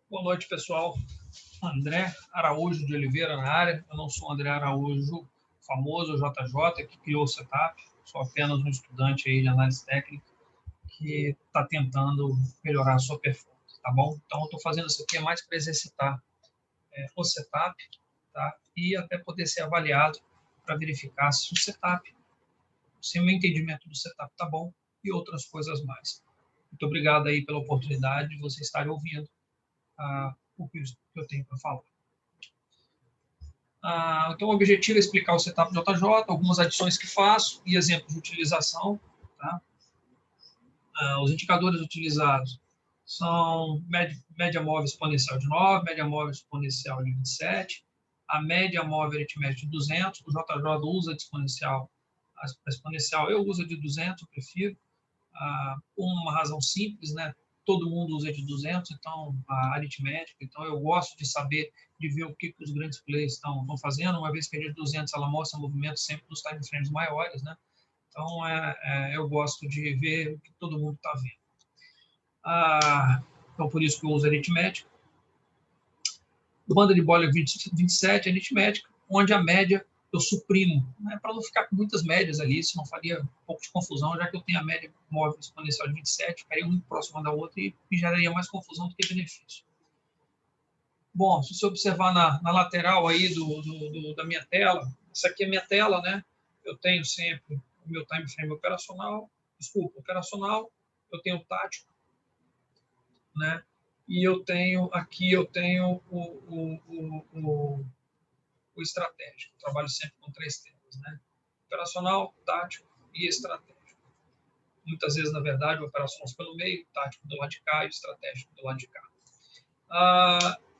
Boa noite, pessoal. André Araújo de Oliveira na área. Eu não sou André Araújo, famoso JJ, que criou o setup. Sou apenas um estudante aí de análise técnica que está tentando melhorar a sua performance, tá bom? Então, eu estou fazendo isso aqui mais para exercitar o setup, tá? E até poder ser avaliado para verificar se o setup, se o meu entendimento do setup tá bom e outras coisas mais. Muito obrigado aí pela oportunidade de vocês estarem ouvindo o que eu tenho para falar. Então, o objetivo é explicar o setup JJ, algumas adições que faço e exemplos de utilização. Tá? Os indicadores utilizados são média móvel exponencial de 9, média móvel exponencial de 27, a média móvel aritmética de 200, o JJ usa de exponencial, a exponencial eu uso de 200, eu prefiro, por uma razão simples, né? Todo mundo usa de 200, então a aritmética, então eu gosto de saber, de ver o que os grandes players estão fazendo, uma vez que a de 200 ela mostra movimento sempre dos time frames maiores, né? Então eu gosto de ver o que todo mundo está vendo. Então por isso que eu uso aritmética. Banda de Bollinger 27, aritmética, onde a média eu suprimo, né, para não ficar com muitas médias ali, senão faria um pouco de confusão, já que eu tenho a média móvel exponencial de 27, ficaria muito próxima da outra e geraria mais confusão do que benefício. Bom, se você observar na lateral aí da minha tela, essa aqui é a minha tela, né? Eu tenho sempre o meu time frame operacional, eu tenho o tático, né? E eu tenho aqui o estratégico. Eu trabalho sempre com 3 temas, né? Operacional, tático e estratégico. Muitas vezes, na verdade, o operacional pelo meio, o tático do lado de cá e o estratégico do lado de cá.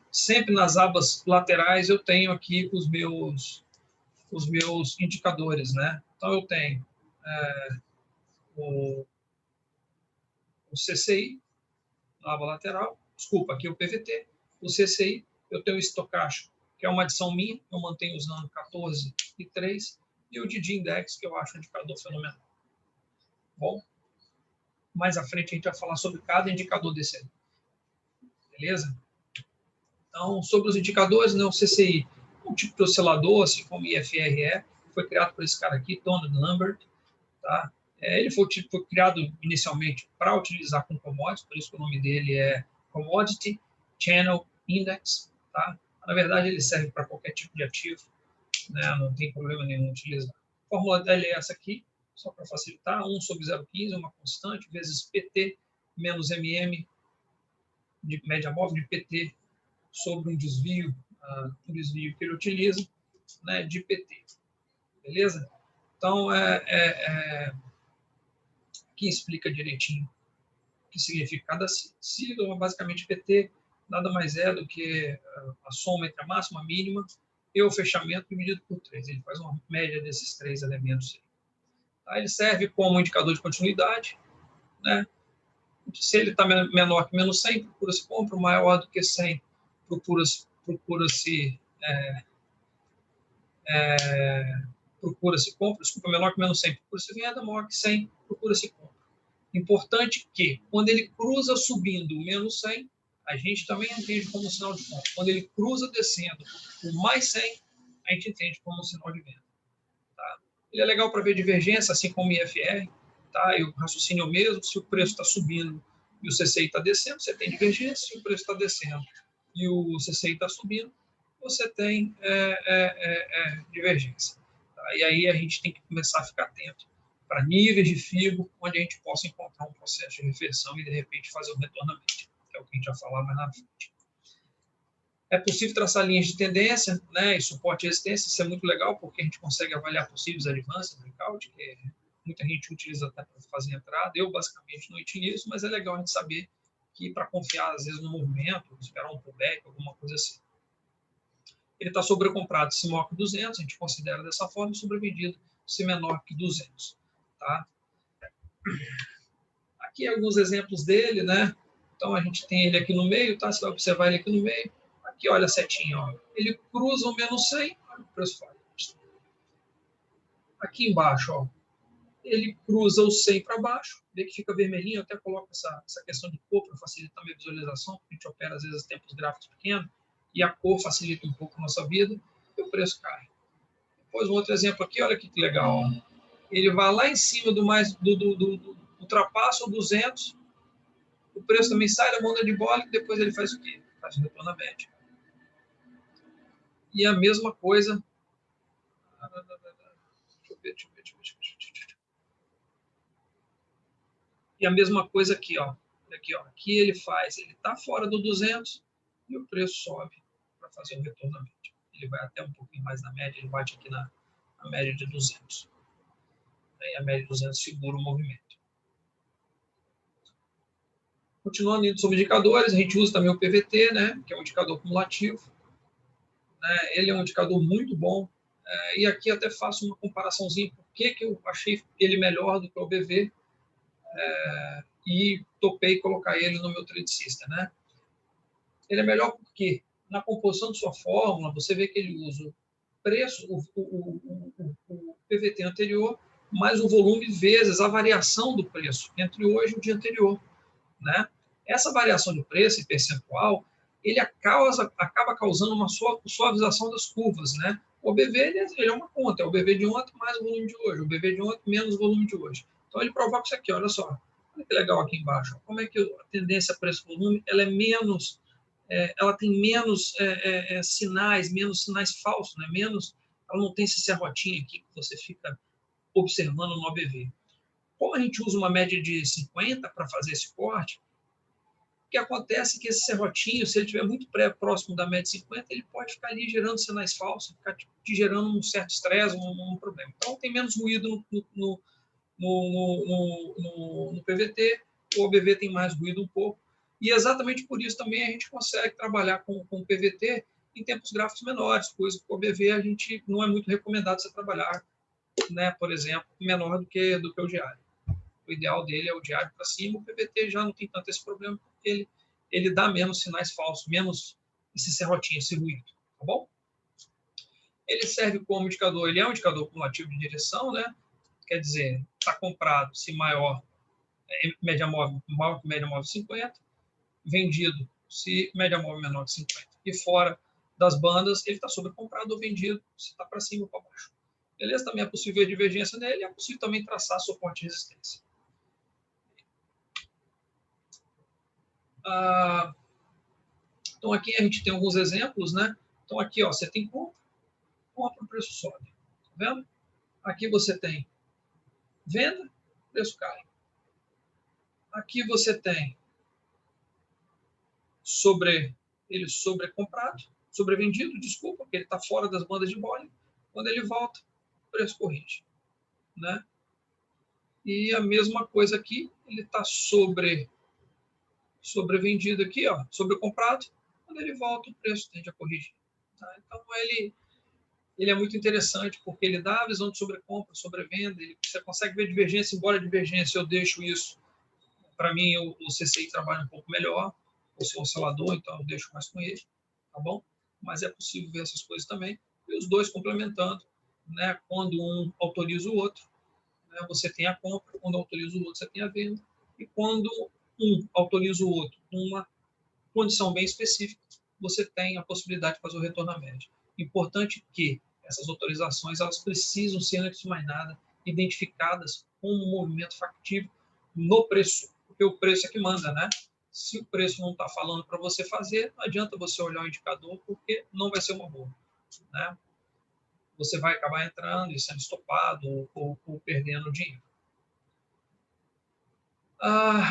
Sempre nas abas laterais eu tenho aqui os meus indicadores, né? Então eu tenho o CCI na aba lateral, desculpa, aqui o PVT, o CCI, eu tenho o estocástico, que é uma adição minha, eu mantenho usando 14 e 3, e o DD Index, que eu acho um indicador fenomenal. Bom, mais à frente a gente vai falar sobre cada indicador desse aí. Beleza? Então, sobre os indicadores, né, o CCI, um tipo de oscilador, assim como o IFRE, foi criado por esse cara aqui, Donald Lambert. Tá? Ele foi criado inicialmente para utilizar com commodities, por isso que o nome dele é Commodity Channel Index. Tá? Na verdade, ele serve para qualquer tipo de ativo, né? Não tem problema nenhum utilizar. A fórmula dele é essa aqui, só para facilitar, 1 sobre 0,15, uma constante, vezes PT menos MM, de média móvel de PT, sobre um desvio que ele utiliza, né, de PT. Beleza? Então, aqui explica direitinho o que significa cada sigla, basicamente PT nada mais é do que a soma entre a máxima, a mínima e o fechamento dividido por 3. Ele faz uma média desses 3 elementos aí. Tá? Ele serve como indicador de continuidade, né? Se ele está menor que menos 100, procura-se compra, maior do que 100, procura-se compra, desculpa, menor que menos 100, procura-se venda, maior que 100, procura-se compra. Importante que, quando ele cruza subindo menos 100, a gente também entende como um sinal de compra. Quando ele cruza descendo por mais 100, a gente entende como um sinal de venda. Tá? Ele é legal para ver divergência, assim como o IFR. Tá? E o raciocínio é o mesmo. Se o preço está subindo e o CCI está descendo, você tem divergência. Se o preço está descendo e o CCI está subindo, você tem divergência. Tá? E aí a gente tem que começar a ficar atento para níveis de FIBO, onde a gente possa encontrar um processo de reversão e, de repente, fazer um retornamento, que é o que a gente vai falar mais na frente. É possível traçar linhas de tendência, né, e suporte e resistência, isso é muito legal, porque a gente consegue avaliar possíveis advances do breakout, que muita gente utiliza até para fazer entrada. Eu, basicamente, não utilizo, mas é legal a gente saber que, para confiar, às vezes, no movimento, esperar um pullback, alguma coisa assim. Ele está sobrecomprado se maior que 200, a gente considera dessa forma, sobrevendido se menor que 200. Tá? Aqui alguns exemplos dele, né? Então a gente tem ele aqui no meio, tá? Você vai observar ele aqui no meio. Aqui, olha a setinha, ó. Ele cruza o menos 100, olha o preço faz. Aqui embaixo, ó. ele cruza o 100 para baixo, vê que fica vermelhinho, eu até coloco essa questão de cor para facilitar a minha visualização, porque a gente opera às vezes tempos gráficos pequenos, e a cor facilita um pouco a nossa vida, e o preço cai. Depois um outro exemplo aqui, olha que legal, ó. Ele vai lá em cima do ultrapassa o 200, o preço também sai da banda de bola, e depois ele faz o quê? Faz o retorno à média. E a mesma coisa... Deixa eu ver. E a mesma coisa aqui, ó. Aqui ele faz, ele está fora do 200 e o preço sobe para fazer o retorno à média. Ele vai até um pouquinho mais na média, ele bate aqui na média de 200. Aí a média de 200 segura o movimento. Continuando indo sobre indicadores, a gente usa também o PVT, né, que é um indicador cumulativo. Ele é um indicador muito bom. E aqui até faço uma comparaçãozinha, por que eu achei ele melhor do que o BV. E topei colocar ele no meu Trade System, né? Ele é melhor porque na composição de sua fórmula você vê que ele usa o preço, o PVT anterior, mais o volume vezes a variação do preço entre hoje e o dia anterior, né? Essa variação de preço em percentual, ele acaba causando uma suavização das curvas, né? O BV ele é uma conta, é o BV de ontem mais o volume de hoje, o BV de ontem menos o volume de hoje. Então ele provoca isso aqui, olha só. Olha que legal aqui embaixo. Como é que a tendência preço-volume ela é menos, ela tem menos menos sinais falsos, né? Ela não tem esse serrotinho aqui que você fica observando no OBV. Como a gente usa uma média de 50 para fazer esse corte, o que acontece é que esse serrotinho, se ele estiver muito próximo da média de 50, ele pode ficar ali gerando sinais falsos, ficar te gerando um certo estresse, um problema. Então, tem menos ruído no PVT, o OBV tem mais ruído um pouco, e exatamente por isso também a gente consegue trabalhar com o PVT em tempos gráficos menores, coisa que o OBV a gente não é muito recomendado você trabalhar, né, por exemplo, menor do que o diário. O ideal dele é o diário para cima, o PVT já não tem tanto esse problema, porque ele dá menos sinais falsos, menos esse serrotinho, esse ruído, tá bom? Ele serve como indicador, ele é um indicador cumulativo de direção, né? Quer dizer, está comprado se maior, média móvel maior que média móvel 50, vendido se média móvel menor que 50. E fora das bandas, ele está sobrecomprado ou vendido se está para cima ou para baixo. Beleza? Também é possível ver divergência nele, é possível também traçar suporte e resistência. Então, aqui a gente tem alguns exemplos, né? Então, aqui, ó, você tem compra, o preço sobe. Tá vendo? Aqui você tem venda, o preço cai. Aqui você tem sobrecomprado, sobrevendido, desculpa, porque ele está fora das bandas de Bollinger. Quando ele volta, o preço corrige, né? E a mesma coisa aqui, ele está sobrevendido aqui, ó, sobrecomprado. Quando ele volta, o preço tende a corrigir. Tá? Então, ele é muito interessante, porque ele dá a visão de sobrecompra, sobrevenda, você consegue ver divergência, embora a divergência eu deixo isso, para mim o CCI trabalha um pouco melhor, o seu oscilador, então eu deixo mais com ele, tá bom? Mas é possível ver essas coisas também, e os dois complementando, né? Quando um autoriza o outro, né? Você tem a compra, quando autoriza o outro você tem a venda, e quando um autoriza o outro numa condição bem específica, você tem a possibilidade de fazer o retorno à média. Importante que essas autorizações elas precisam ser, antes de mais nada, identificadas como um movimento factível no preço, porque o preço é que manda, né? Se o preço não está falando para você fazer, não adianta você olhar o indicador, porque não vai ser uma boa, né? Você vai acabar entrando e sendo estopado ou perdendo dinheiro.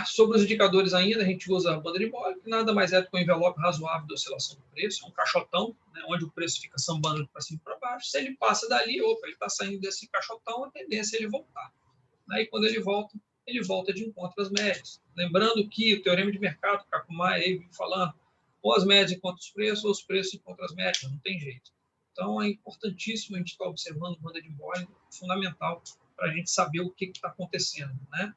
Sobre os indicadores ainda, a gente usa a banda de Bollinger, que nada mais é do que um envelope razoável de oscilação do preço, é um caixotão, né, onde o preço fica sambando para cima e para baixo. Se ele passa dali, ele está saindo desse caixotão, a tendência é ele voltar. Aí, quando ele volta de encontro às médias. Lembrando que o teorema de mercado, o Kakumai aí vem falando, ou as médias encontram os preços, ou os preços encontram as médias, não tem jeito. Então, é importantíssimo a gente estar observando a banda de Bollinger, fundamental para a gente saber o que está acontecendo, né?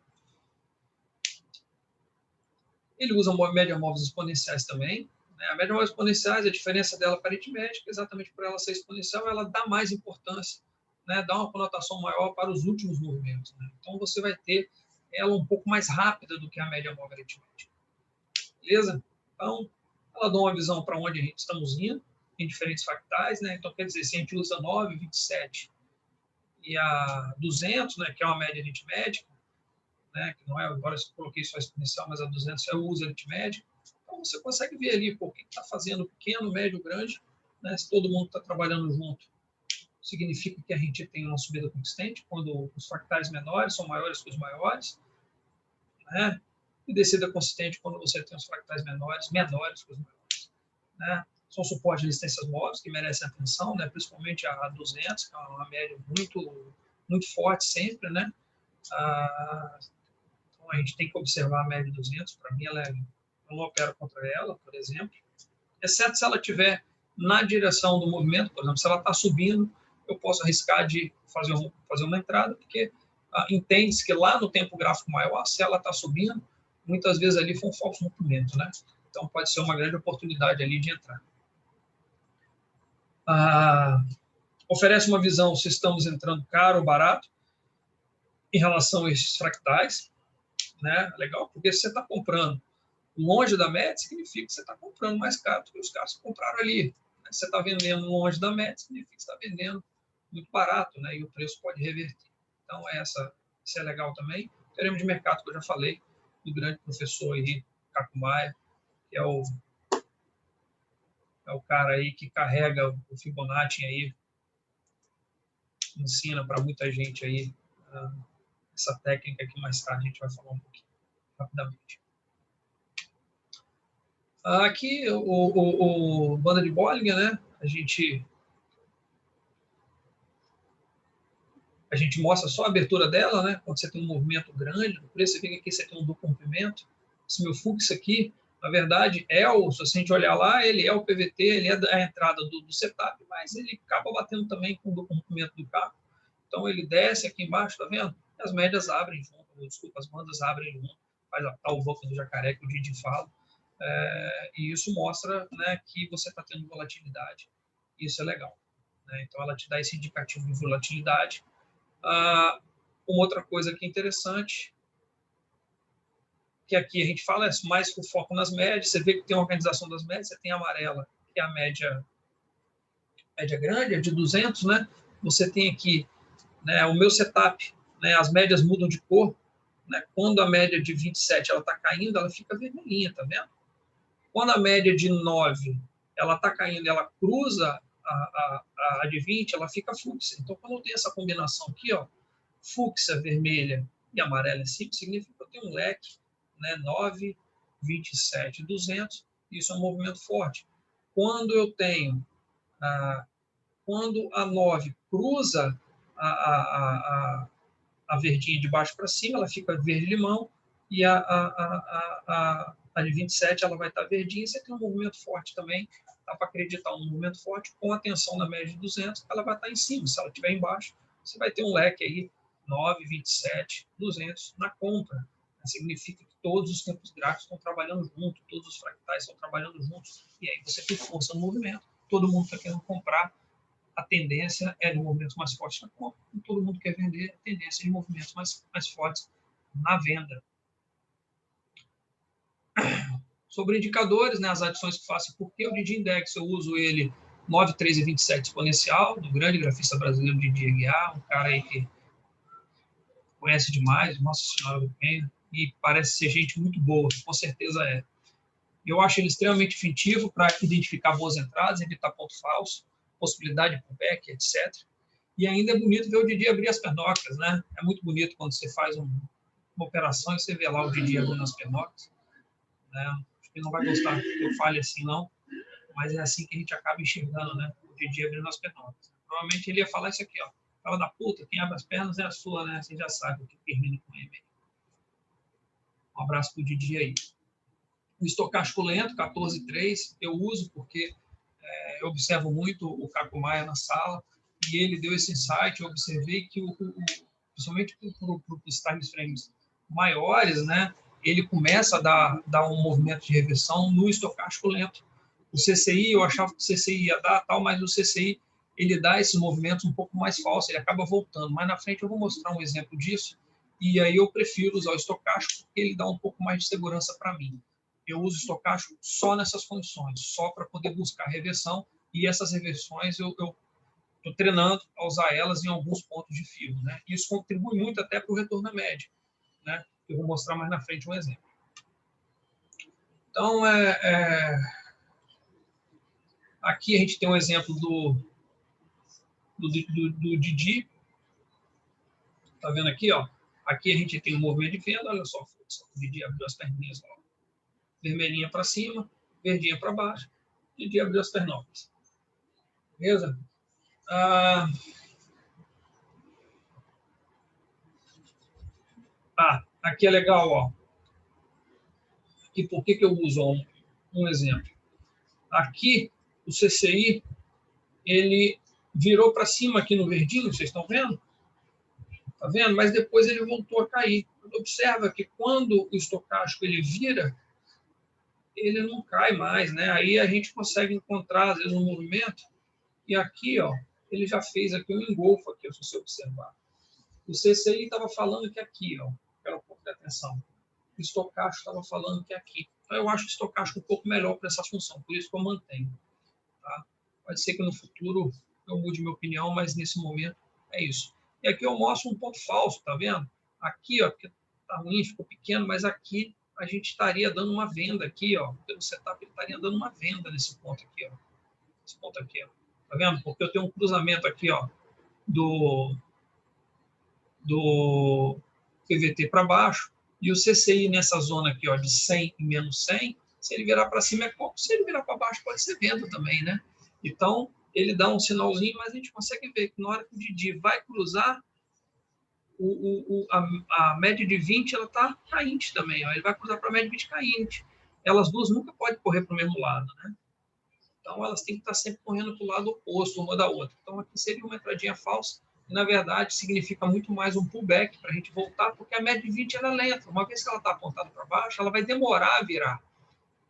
Ele usa média móveis exponenciais também. Né? A média móveis exponenciais, a diferença dela para a aritmética, exatamente por ela ser exponencial, ela dá mais importância, né, dá uma conotação maior para os últimos movimentos, né? Então, você vai ter ela um pouco mais rápida do que a média móvel aritmética. Beleza? Então, ela dá uma visão para onde a gente estamos indo, em diferentes fractais, né? Então, quer dizer, se a gente usa 9, 27 e a 200, né, que é uma média aritmética, né, que não é, agora eu coloquei só exponencial, mas a 200 é o uso aritmético, então você consegue ver ali, pô, o que está fazendo pequeno, médio, grande, né? Se todo mundo está trabalhando junto, significa que a gente tem uma subida consistente, quando os fractais menores são maiores que os maiores, né? E descida consistente quando você tem os fractais menores que os maiores, né? São suportes de resistências móveis que merecem atenção, né? Principalmente a 200, que é uma média muito forte sempre, né? Então a gente tem que observar a média de 200, para mim eu não opero contra ela, por exemplo, exceto se ela estiver na direção do movimento, por exemplo, se ela está subindo, eu posso arriscar de fazer uma entrada, porque entende-se que lá no tempo gráfico maior, se ela está subindo, muitas vezes ali foi um falso rompimento, né? Então pode ser uma grande oportunidade ali de entrar. Oferece uma visão se estamos entrando caro ou barato em relação a esses fractais, né? Legal, porque se você está comprando longe da média, significa que você está comprando mais caro do que os caras que compraram ali. Se você está vendendo longe da média, significa que você está vendendo muito barato, né? E o preço pode reverter. Então, isso é legal também. O teorema de mercado que eu já falei, do grande professor aí, Caco Maia, que é o cara aí que carrega o Fibonacci aí, ensina para muita gente aí essa técnica que mais tarde a gente vai falar um pouquinho, rapidamente. Aqui, o banda de Bollinger, né? A gente mostra só a abertura dela, né? Quando você tem um movimento grande, no preço, você vê que aqui você tem um duplo comprimento. Esse meu fluxo aqui, na verdade, se a gente olhar lá, ele é o PVT, ele é a entrada do setup, mas ele acaba batendo também com o duplo comprimento do carro. Então, ele desce aqui embaixo, tá vendo? E as médias abrem junto, desculpa, as bandas abrem junto, faz a tal boca do jacaré que o Didi fala. E isso mostra, né, que você está tendo volatilidade. Isso é legal, né? Então, ela te dá esse indicativo de volatilidade. Uma outra coisa que é interessante, que aqui a gente fala é mais com foco nas médias. Você vê que tem a organização das médias, você tem a amarela, que é a média grande, é de 200, né? Você tem aqui, né, o meu setup, né, as médias mudam de cor, né? Quando a média de 27 ela está caindo, ela fica vermelhinha, tá vendo? Quando a média de 9 ela está caindo, ela cruza a de 20, ela fica fúcsia. Então, quando eu tenho essa combinação aqui, ó, fúcsia vermelha e amarela em cima, significa que eu tenho um leque, né, 9, 27, 200, isso é um movimento forte. Quando eu tenho, quando a 9 cruza a verdinha de baixo para cima, ela fica verde-limão, e a de 27 ela vai estar verdinha, você tem um movimento forte também, dá para acreditar um movimento forte, com atenção na média de 200, ela vai estar em cima, se ela estiver embaixo, você vai ter um leque aí, 9, 27, 200 na compra. Significa que todos os tempos gráficos estão trabalhando junto, todos os fractais estão trabalhando juntos, e aí você tem força no movimento, todo mundo está querendo comprar, a tendência é de movimentos mais fortes na compra, e todo mundo quer vender, a tendência é de movimentos mais fortes na venda. Sobre indicadores, né, as adições que faço, porque o Didi Index eu uso ele 9, 13 e 27 exponencial, do grande grafista brasileiro Didi Aguiar, um cara aí que conhece demais, Nossa Senhora do Penha, e parece ser gente muito boa, com certeza é. Eu acho ele extremamente efetivo para identificar boas entradas, evitar ponto falso, possibilidade de pullback, etc. E ainda é bonito ver o Didi abrir as pernocas, né? É muito bonito quando você faz uma operação e você vê lá o Didi abrindo as pernocas, né? Acho que ele não vai gostar que eu fale assim, não, mas é assim que a gente acaba enxergando, né? O Didi abrindo as pernocas. Provavelmente ele ia falar isso aqui, ó. Fala da puta, quem abre as pernas é a sua, né? Você já sabe o que termina com ele. Um abraço pro Didi aí. O estocástico lento, 14,3, eu uso porque eu observo muito o Caco Maia na sala e ele deu esse insight. Eu observei que, principalmente para os time frames maiores, né, ele começa a dar um movimento de reversão no estocástico lento. O CCI, eu achava que o CCI ia dar tal, mas o CCI ele dá esses movimentos um pouco mais falsos, ele acaba voltando. Mais na frente eu vou mostrar um exemplo disso, e aí eu prefiro usar o estocástico, porque ele dá um pouco mais de segurança para mim. Eu uso o estocástico só nessas condições, só para poder buscar reversão, e essas reversões eu estou treinando a usar elas em alguns pontos de fio, né? Isso contribui muito até para o retorno à média, né? Eu vou mostrar mais na frente um exemplo. Então, aqui a gente tem um exemplo do Didi. Tá vendo aqui, ó? Aqui a gente tem um movimento de venda, olha só, o Didi abriu as perninhas, ó. Vermelhinha para cima, verdinha para baixo, Didi abriu as pernocas. Beleza? Aqui é legal, ó. E por que eu uso um exemplo? Aqui, o CCI, ele virou para cima aqui no verdinho, vocês estão vendo? Tá vendo? Mas depois ele voltou a cair. Observa que quando o estocástico ele vira, ele não cai mais, né? Aí a gente consegue encontrar, às vezes, um movimento, e aqui, ó, ele já fez aqui um engolfo, aqui, se você observar. O CCI estava falando que aqui, ó, quero um pouco de atenção. O estocástico estava falando que aqui. Então, eu acho o estocástico um pouco melhor para essa função, por isso que eu mantenho. Tá? Pode ser que no futuro eu mude minha opinião, mas nesse momento é isso. E aqui eu mostro um ponto falso, tá vendo? Aqui, ó, porque tá ruim, ficou pequeno, mas aqui a gente estaria dando uma venda aqui, ó. Pelo setup ele estaria dando uma venda nesse ponto aqui, ó. Esse ponto aqui, ó. Tá vendo? Porque eu tenho um cruzamento aqui, ó, do PVT para baixo, e o CCI nessa zona aqui, ó, de 100 e menos 100, se ele virar para cima é compra, se ele virar para baixo pode ser venda também, né? Então, ele dá um sinalzinho, mas a gente consegue ver que na hora que o Didi vai cruzar, a média de 20 ela está cainte também, ó. Ele vai cruzar para a média de 20 cainte. Elas duas nunca podem correr para o mesmo lado, né? Então, elas têm que estar sempre correndo para o lado oposto uma da outra. Então, aqui seria uma entradinha falsa, e, na verdade, significa muito mais um pullback para a gente voltar, porque a média de 20 ela é lenta. Uma vez que ela está apontada para baixo, ela vai demorar a virar,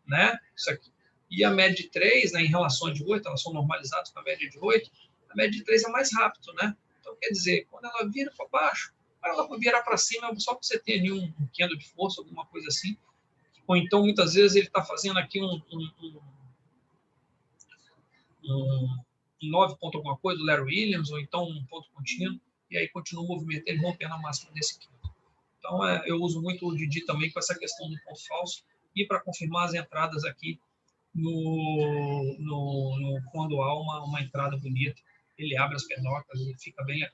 né? Isso aqui. E a média de 3, né, em relação de 8, elas são normalizadas com a média de 8, a média de 3 é mais rápido, né? Então, quer dizer, quando ela vira para baixo, ela virar para cima, só que você tem ali um candle de força, alguma coisa assim. Ou então, muitas vezes, ele está fazendo aqui um 9 ponto alguma coisa, do Larry Williams, ou então um ponto contínuo, e aí continua o movimento, ele rompendo a máxima desse quinto. Então, eu uso muito o Didi também com essa questão do ponto falso, e para confirmar as entradas aqui quando há uma entrada bonita, ele abre as pernocas e fica bem legal.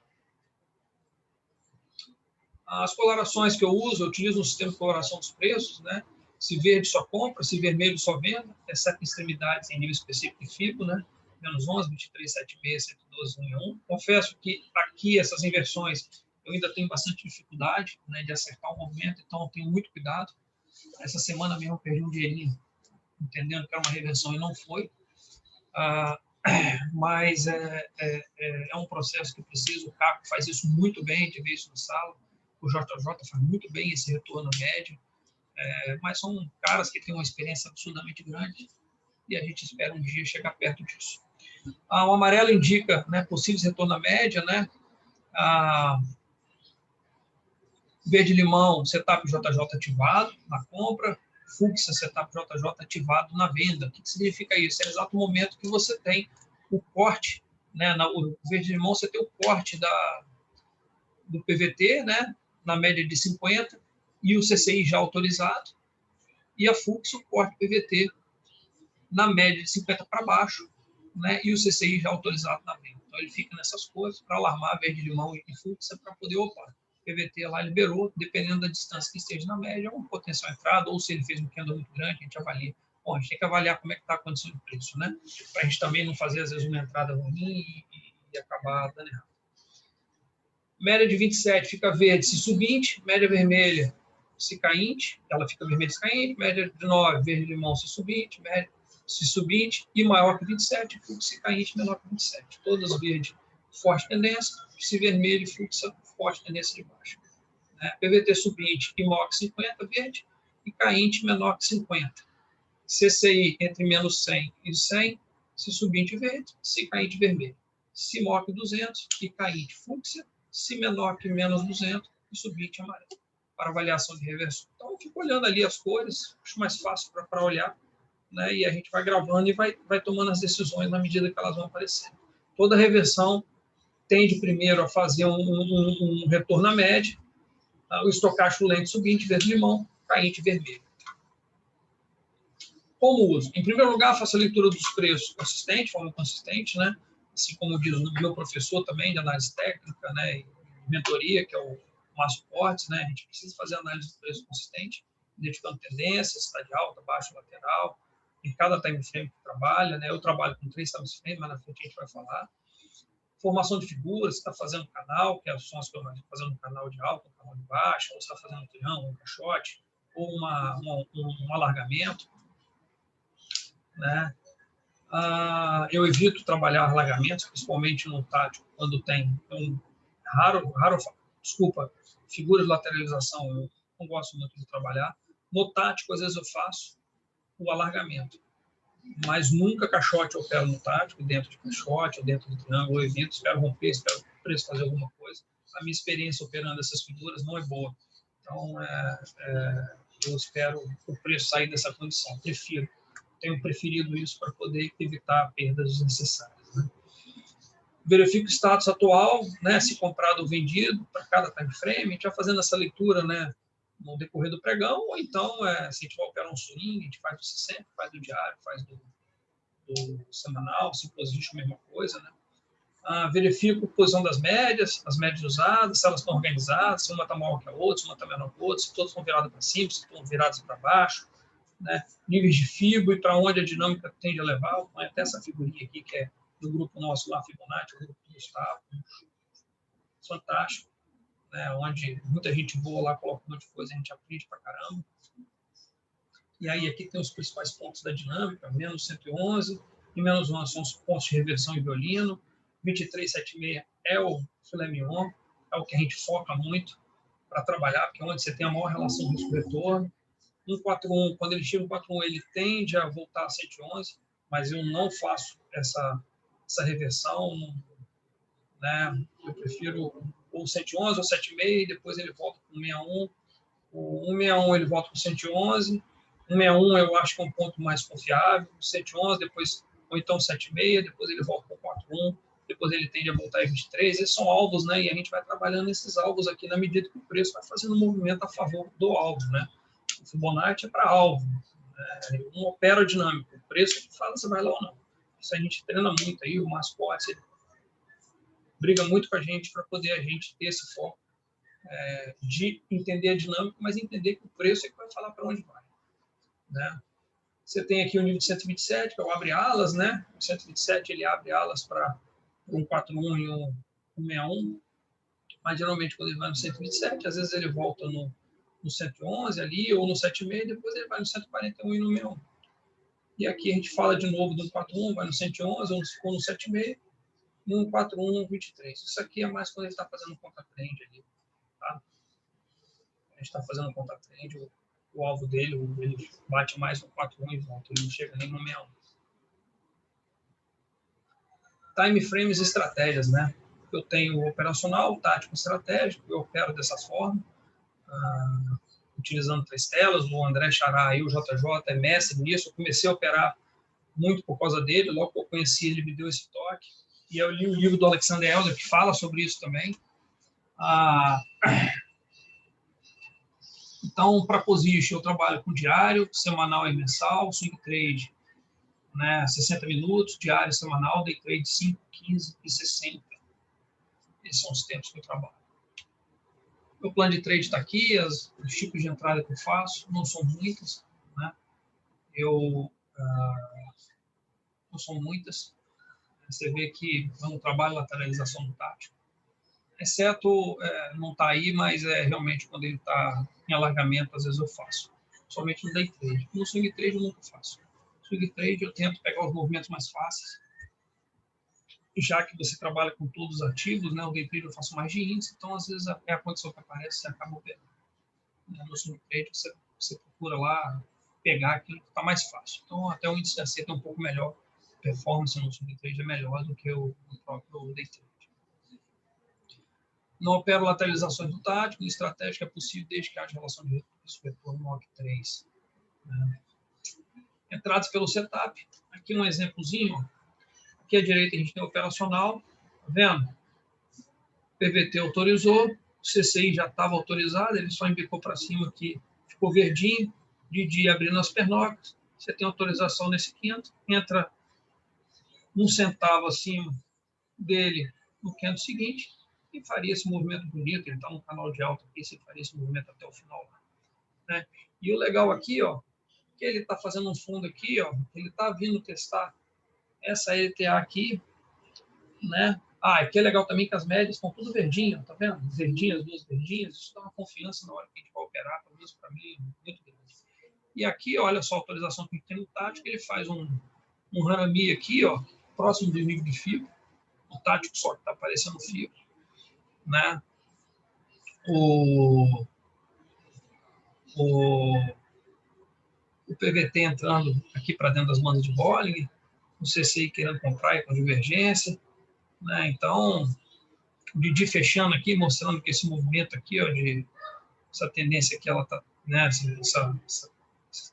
As colorações que eu uso, eu utilizo um sistema de coloração dos preços, né? Se verde só compra, se vermelho só venda, exceto extremidades em nível específico de FIBO, né? Menos 11, 23, 76, 112, 1. Confesso que aqui essas inversões eu ainda tenho bastante dificuldade, né, de acertar o movimento, então eu tenho muito cuidado. Essa semana mesmo eu perdi um dinheirinho, entendendo que era uma reversão e não foi. Mas é um processo que precisa, o Caco faz isso muito bem, a gente vê isso na sala, o JJ faz muito bem esse retorno médio, mas são caras que têm uma experiência absurdamente grande e a gente espera um dia chegar perto disso. O amarelo indica, né, possíveis retorno à média, né? Verde-limão, setup JJ ativado na compra, fúcsia, setup JJ ativado na venda. O que significa isso? É o exato momento que você tem o corte, né? O verde-limão você tem o corte do PVT, né? Na média de 50, e o CCI já autorizado, e a fúcsia, o corte PVT na média de 50 para baixo, né? E o CCI já autorizado na venda. Então ele fica nessas coisas para alarmar verde-limão e fúcsia para poder, PVT lá liberou, dependendo da distância que esteja na média, uma potencial entrada, ou se ele fez um candle muito grande, a gente avalia. Bom, a gente tem que avaliar como é que está a condição de preço, né? Para a gente também não fazer, às vezes, uma entrada ruim e acabar dando errado. Média de 27 fica verde se subinte, média vermelha se cainte, ela fica vermelha se cainte, média de 9, verde-limão se subinte, média se subinte e maior que 27, fluxo cainte menor que 27. Todas verde, forte tendência, se vermelho e fluxo forte tendência de baixa. PVT subinte e maior que 50, verde, e cainte menor que 50. CCI entre menos 100 e 100, se subinte verde, se cainte vermelho. se maior que 200, e caíte fúcsia, se menor que menos 200, e subite amarelo, para avaliação de reversão. Então, eu fico olhando ali as cores, acho mais fácil para olhar, né? E a gente vai gravando e vai tomando as decisões na medida que elas vão aparecendo. Toda reversão tende primeiro a fazer um retorno à média, o estocástico lente subinte, verde-limão, caíte vermelho. Como uso? Em primeiro lugar, faço a leitura dos preços consistente, de forma consistente, né? Assim como diz o meu professor também de análise técnica, né? E mentoria, que é o Márcio Portes, né? A gente precisa fazer análise do preço consistente, identificando tendências, está de alta, baixa, lateral, em cada time frame que trabalha, né? Eu trabalho com 3 time frames, mas na frente a gente vai falar. Formação de figuras, você está fazendo canal, que são as que eu estou fazendo um canal de alta, um canal de baixa, ou você está fazendo um triângulo, um caixote, ou um alargamento, né? Eu evito trabalhar alargamentos, principalmente no tático, quando tem figuras de lateralização, eu não gosto muito de trabalhar. No tático, às vezes eu faço o alargamento, mas nunca caixote eu opero no tático, dentro de caixote, ou dentro do triângulo, eu evito, espero romper, espero o preço fazer alguma coisa. A minha experiência operando essas figuras não é boa. Então, eu espero o preço sair dessa condição. Tenho preferido isso para poder evitar perdas desnecessárias, né? Verifico o status atual, né, se comprado ou vendido para cada time frame. A gente vai fazendo essa leitura, né, no decorrer do pregão, ou então, se a gente vai operar um swing, a gente faz do 60, faz do diário, faz do semanal, se position, a mesma coisa, né? Verifico a posição das médias, as médias usadas, se elas estão organizadas, se uma está maior que a outra, se uma está menor que a outra, se todas estão viradas para cima, se estão viradas para baixo, né? Níveis de fibra e para onde a dinâmica tende a levar. Até essa figurinha aqui, que é do grupo nosso lá, Fibonacci, o grupo do Gustavo, fantástico, né? Onde muita gente boa lá coloca um monte de coisa, a gente aprende para caramba. E aí aqui tem os principais pontos da dinâmica, menos 111 e menos 11 são os pontos de reversão em violino, 2376 é o filé mignon, é o que a gente foca muito para trabalhar, porque é onde você tem a maior relação risco-retorno. 141, quando ele chega no 141, ele tende a voltar a 111, mas eu não faço essa reversão, né? Eu prefiro ou 111 ou 76, e depois ele volta para o 61. O 161 ele volta para o 111, 161 eu acho que é um ponto mais confiável, 111, depois, ou então 76, depois ele volta para o 41, depois ele tende a voltar em 23. Esses são alvos, né? E a gente vai trabalhando esses alvos aqui na medida que o preço vai fazendo um movimento a favor do alvo, né? O Fibonacci é para alvo, né? Um opera dinâmico, o preço que fala se vai lá ou não. Isso a gente treina muito aí, o Márcio Portes briga muito com a gente para poder a gente ter esse foco de entender a dinâmica, mas entender que o preço é que vai falar para onde vai, né? Você tem aqui o nível de 127, que é o abre alas, né? O 127 ele abre alas para um 41 e um 61, mas geralmente quando ele vai no 127, às vezes ele volta no 111 ali, ou no 76, depois ele vai no 141 e no 61. E aqui a gente fala de novo do 41, vai no 111, ou no 76, no 141, 23. Isso aqui é mais quando ele está fazendo um contra-trend ali, tá? A gente está fazendo um contra-trend, o alvo dele, ele bate mais no 41 e volta, ele não chega nem no 61. Time frames e estratégias, né? Eu tenho o operacional, o tático e estratégico, eu opero dessa forma, utilizando 3 telas. O André Xará e o JJ é mestre nisso. Eu comecei a operar muito por causa dele, logo que eu conheci ele me deu esse toque. E eu li o livro do Alexander Elder, que fala sobre isso também. Então, para position, eu trabalho com diário, semanal e mensal, swing trade, né, 60 minutos, diário, semanal, day trade 5, 15 e 60. Esses são os tempos que eu trabalho. Meu plano de trade está aqui, os tipos de entrada que eu faço, não são muitas, né? Não são muitas. Você vê que eu não trabalho lateralização do tático. Exceto, não está aí, mas realmente quando ele está em alargamento, às vezes eu faço. Somente no day trade. No swing trade eu nunca faço. No swing trade eu tento pegar os movimentos mais fáceis. E já que você trabalha com todos os ativos, né, o day trade eu faço mais de índice, então às vezes é a condição que aparece, você acaba operando. No swing trade você procura lá pegar aquilo que está mais fácil. Então até o índice AC é um pouco melhor performance no swing trade é melhor do que o próprio day trade. Não opero lateralizações do tático, e estratégica é possível desde que haja relação de risco-retorno no OC3. Né? Entradas pelo setup. Aqui um exemplozinho. Aqui à direita a gente tem o operacional. Tá vendo? PVT autorizou, o CCI já estava autorizado, ele só embicou para cima aqui, ficou verdinho, Didi abrindo as pernocas, você tem autorização nesse quinto, entra 1 centavo acima dele no quinto seguinte, e faria esse movimento bonito, ele está no canal de alta aqui, você faria esse movimento até o final. Né? E o legal aqui, ó, que ele está fazendo um fundo aqui, ó, ele está vindo testar essa ETA aqui, né? Aqui é legal também que as médias estão tudo verdinho, tá vendo? Verdinhas, duas verdinhas, isso dá uma confiança na hora que a gente vai operar, pelo menos para mim, muito grande. E aqui, olha só, a autorização pequeno tático, ele faz um Hanami aqui, ó, próximo do nível de fio, o tático só que está aparecendo fio, né? O PVT entrando aqui para dentro das bandas de Bollinger, o CCI querendo comprar e com divergência, né? Então, o Didi fechando aqui, mostrando que esse movimento aqui, ó, de essa tendência que ela tá, né, essa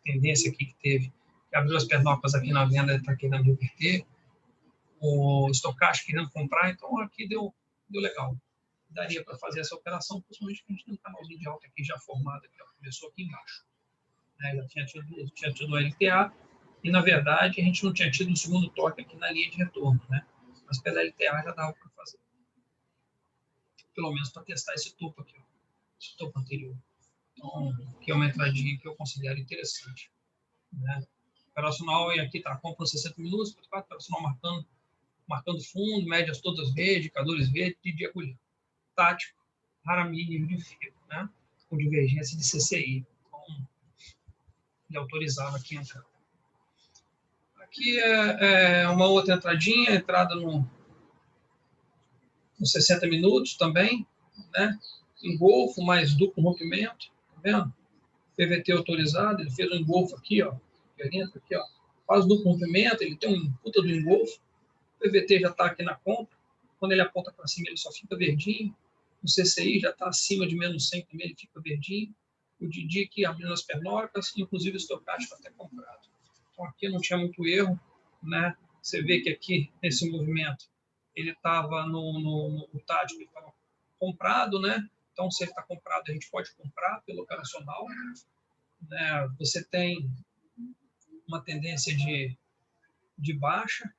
tendência aqui que teve, que abriu as pernocas aqui na venda, ele está querendo reverter, o estocástico querendo comprar, então aqui deu legal. Daria para fazer essa operação, principalmente porque a gente tem um canalzinho de alta aqui já formado, que começou aqui embaixo. Né, já tinha tido o LTA, e na verdade a gente não tinha tido um segundo toque aqui na linha de retorno, né? Mas pela LTA já dava para fazer. Pelo menos para testar esse topo aqui, ó, esse topo anterior. Então, que é uma entradinha que eu considero interessante. Né? Operacional, e aqui está, compra 60 minutos, operacional marcando fundo, médias todas verdes, indicadores verdes, de agulhão. Tático, Hanami, nível de fio, né? Com divergência de CCI. Então, ele autorizava aqui a entrada. Aqui é uma outra entradinha, entrada no 60 minutos também, né? Engolfo mais duplo rompimento, tá vendo? PVT autorizado, ele fez um engolfo aqui, ó. Ele entra aqui, ó. Faz duplo rompimento, ele tem um puta do engolfo. O PVT já está aqui na compra. Quando ele aponta para cima, ele só fica verdinho. O CCI já está acima de menos 100 também, ele fica verdinho. O Didi aqui abrindo as pernocas, inclusive o estocástico até comprado. Então aqui não tinha muito erro, né? Você vê que aqui, nesse movimento, ele estava no tático, ele estava comprado, né? Então, se ele está comprado, a gente pode comprar pelo operacional. Né? Você tem uma tendência de baixa,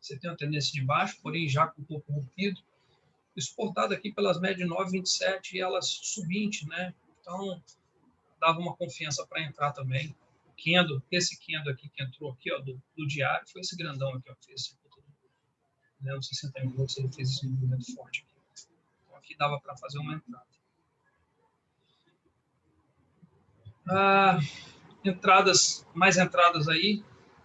você tem uma tendência de baixa, porém já com um pouco rompido, exportado aqui pelas médias 9,27 e elas sub-20, né? Então, dava uma confiança para entrar também. O Kendo, esse Kendo aqui que entrou aqui, ó, do diário, foi esse grandão aqui, ó, que fez esse, né, uns 60 minutos, ele fez esse movimento forte aqui. Então, aqui dava para fazer uma entrada. Mais entradas aí.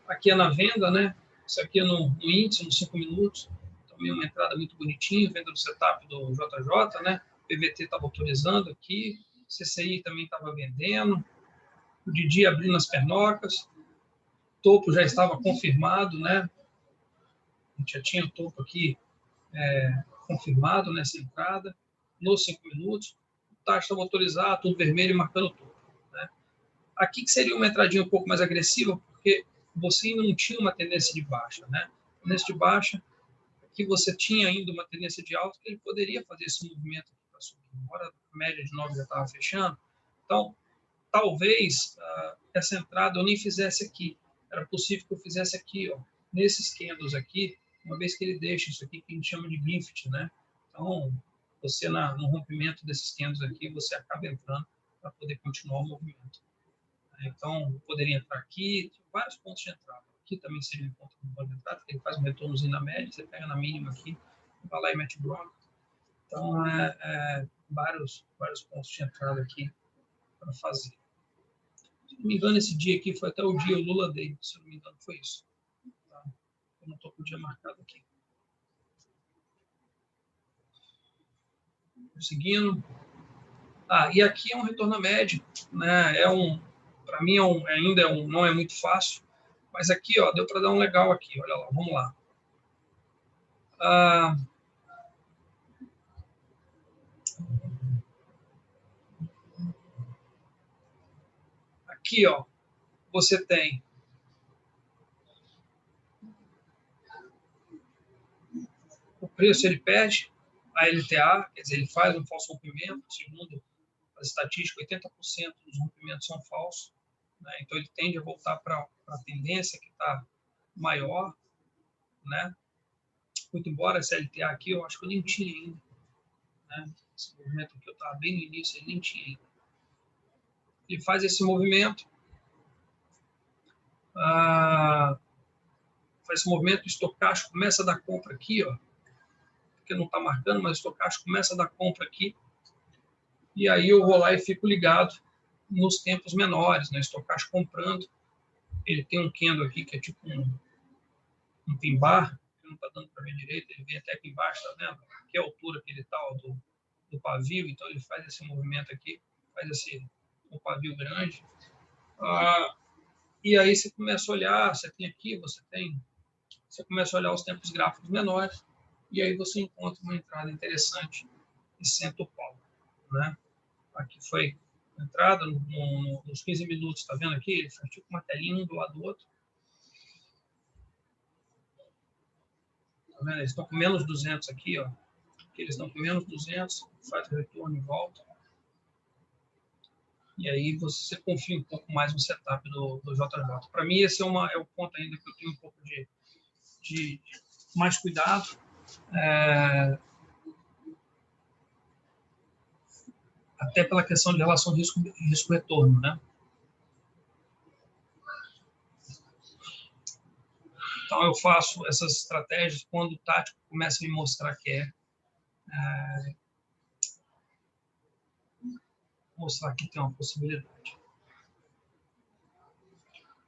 Aqui é na venda, né? Isso aqui é no índice, nos 5 minutos. Também uma entrada muito bonitinha, venda do setup do JJ, né? O PVT estava autorizando aqui, o CCI também estava vendendo, o Didi abrindo as pernocas, o topo já estava confirmado, né? A gente já tinha o topo aqui confirmado nessa entrada, nos 5 minutos. O taxa estava autorizado, tudo vermelho marcando o topo. Né? Aqui que seria uma entradinha um pouco mais agressiva, porque você ainda não tinha uma tendência de baixa, né? Tendência de baixa, aqui você tinha ainda uma tendência de alta, que ele poderia fazer esse movimento aqui para subir. Embora a média de 9 já estava fechando. Então, talvez essa entrada eu nem fizesse aqui. Era possível que eu fizesse aqui, ó, nesses candles aqui, uma vez que ele deixa isso aqui que a gente chama de Biffit, né? Então, você no rompimento desses candles aqui, você acaba entrando para poder continuar o movimento. Então, eu poderia entrar aqui, vários pontos de entrada. Aqui também seria um ponto de entrada, porque ele faz um retornozinho na média, você pega na mínima aqui, vai lá e mete bloco. Então, vários pontos de entrada aqui para fazer. Se não me engano, esse dia aqui foi até o dia, o Lula Day, se não me engano, foi isso. Tá? Eu não estou com o dia marcado aqui. Seguindo. E aqui é um retorno à média, né? Para mim ainda não é muito fácil, Mas aqui, ó, deu para dar um legal aqui. Olha lá, vamos lá. Aqui, ó, você tem o preço, ele perde a LTA, quer dizer, ele faz um falso rompimento, segundo as estatísticas, 80% dos rompimentos são falsos, né? Então ele tende a voltar para a tendência que está maior, né? Muito embora essa LTA aqui, eu acho que eu nem tinha ainda, né? Esse movimento aqui eu estava bem no início, ele nem tinha ainda. Ele faz esse movimento, faz esse movimento, o estocástico começa a dar compra aqui, ó, porque não está marcando, mas o estocástico começa a dar compra aqui, e aí eu vou lá e fico ligado nos tempos menores, né? Estocástico comprando, ele tem um candle aqui que é tipo um pin bar, que não está dando para ver direito, ele vem até aqui embaixo, tá vendo? Que é a altura que ele está do pavio, então ele faz esse movimento aqui, faz um pavio grande. E aí você começa a olhar, você tem aqui, você começa a olhar os tempos gráficos menores, e aí você encontra uma entrada interessante e senta o pau, né? Aqui foi a entrada nos 15 minutos, tá vendo aqui? Ele faz tipo uma telinha um do lado do outro. Tá vendo? Eles estão com menos 200 aqui, ó. Aqui eles estão com menos 200, faz o retorno e volta. E aí você confia um pouco mais no setup do JJ. Para mim, esse é o ponto ainda que eu tenho um pouco de mais cuidado. Até pela questão de relação risco-retorno, né? Então, eu faço essas estratégias quando o tático começa a me mostrar que mostrar que tem uma possibilidade.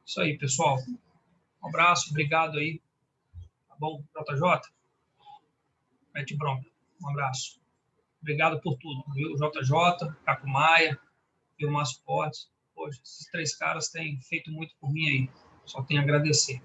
Isso aí, pessoal. Um abraço, obrigado aí. Tá bom, JJ? Mete bronca. Um abraço. Obrigado por tudo, viu? JJ, Caco Maia e o Márcio Portes. Poxa, esses 3 caras têm feito muito por mim aí. Só tenho a agradecer.